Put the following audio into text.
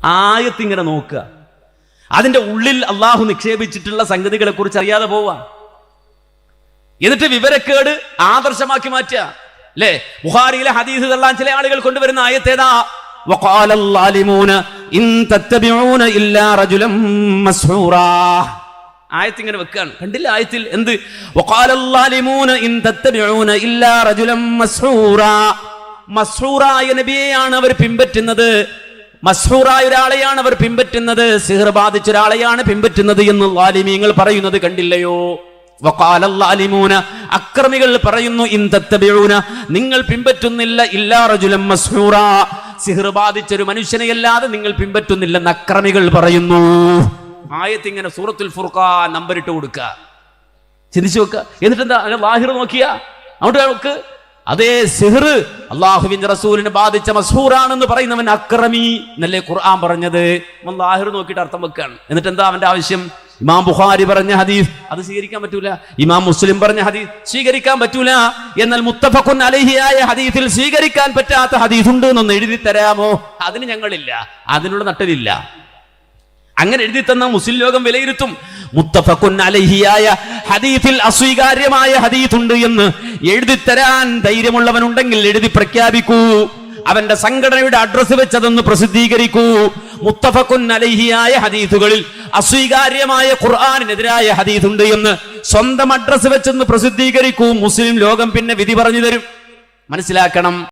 ആയത്ത് ഇങ്ങനെ നോക്കുക, അതിന്റെ ഉള്ളിൽ അള്ളാഹു നിക്ഷേപിച്ചിട്ടുള്ള സംഗതികളെ കുറിച്ച് അറിയാതെ പോവാ, എന്നിട്ട് വിവരക്കേട് ആദർശമാക്കി മാറ്റുക. അല്ലേ? ബുഖാരിയിലെ ഹദീസ് തള്ളാൻ ചില ആളുകൾ കൊണ്ടുവരുന്ന ആയത്തേതാ? വഖാല അൽ-ളാലിമൂന ഇൻ തത്തബിഊന ഇല്ലാ റജുലൻ മസ്ഹൂറാ. ആയത്ത് ഇങ്ങനെ വെക്കാണ്, കണ്ടില്ല ആയത്തിൽ എന്ത്? വഖാല അൽ-ളാലിമൂന ഇൻ തത്തബിഊന ഇല്ലാ റജുലൻ മസ്ഹൂറാ. മസ്ഹൂറായ നബിയെയാണ് അവർ പിൻപറ്റുന്നത്, മസ്ഹൂറായ ഒരാളെയാണ് അവർ പിൻപറ്റുന്നത്, സിഹർ ബാധിച്ച ഒരാളെയാണ് പിൻപറ്റുന്നത് എന്ന് ളാലിമീങ്ങൾ പറയുന്നത് കണ്ടില്ലയോ? വഖാല അൽ-ളാലിമൂന, അക്രമികൾ പറയുന്നു, ഇൻ തത്തബിഊന, നിങ്ങൾ പിൻപറ്റുന്നില്ല, ഇല്ലാ റജുലൻ മസ്ഹൂറാ, സിഹർ ബാധിച്ച ഒരു മനുഷ്യനെയല്ലാതെ നിങ്ങൾ പിൻപറ്റുന്നില്ലെന്ന് അക്രമികൾ പറയുന്നു. ആയത്ത് ഇങ്ങനെ സൂറത്തുൽ ഫുർഖാൻ നമ്പറിട്ട് കൊടുക്കുക, ചിന്തിച്ചു വെക്കുക. എന്നിട്ട് എന്താ ലാഹിർ നോക്കിയാ അങ്ങോട്ട് നോക്ക്, അതേ സിഹർ അള്ളാഹുവിന്റെ റസൂലിനെ ബാധിച്ച മസ്ഹൂറാണെന്ന് പറയുന്നവൻ അക്രമി എന്നല്ലേ ഖുർആൻ പറഞ്ഞത്. ലാഹിർ നോക്കിയിട്ട് അർത്ഥം വെക്കാണ്. എന്നിട്ട് എന്താ അവന്റെ ആവശ്യം? ഇമാം ബുഖാരി പറഞ്ഞ ഹദീസ് അത് സ്വീകരിക്കാൻ പറ്റൂല, ഇമാം മുസ്ലിം പറഞ്ഞ ഹദീസ് സ്വീകരിക്കാൻ പറ്റൂല, എന്നാൽ മുത്തഫഖുൻ അലൈഹിയായ ഹദീസിൽ സ്വീകരിക്കാൻ പറ്റാത്ത ഹദീസ് ഉണ്ട് എന്നൊന്ന് എഴുതി തരാമോ? അതിന് ഞങ്ങളില്ല, അതിനുള്ള നട്ടലില്ല. അങ്ങനെ എഴുതി തന്ന മുസ്ലിം ലോകം വിലയിരുത്തും. മുത്തഫഖുൻ അലൈഹിയായ ഹദീസിൽ അസ്വീകാര്യമായ ഹദീസ് ഉണ്ട് എന്ന് എഴുതി തരാൻ ധൈര്യമുള്ളവനുണ്ടെങ്കിൽ എഴുതി പ്രഖ്യാപിക്കൂ, അവന്റെ സംഘടനയുടെ അഡ്രസ് വെച്ചതെന്ന് പ്രസിദ്ധീകരിക്കൂ. മുത്തഫഖുൻ അലൈഹിയായ ഹദീസുകളിൽ അസ്വീകാര്യമായ ഖുർആനിനെതിരായ ഹദീസ് ഉണ്ട് എന്ന് സ്വന്തം അഡ്രസ് വെച്ചെന്ന് പ്രസിദ്ധീകരിക്കൂ. മുസ്ലിം ലോകം പിന്നെ വിധി പറഞ്ഞു തരും. മനസ്സിലാക്കണം.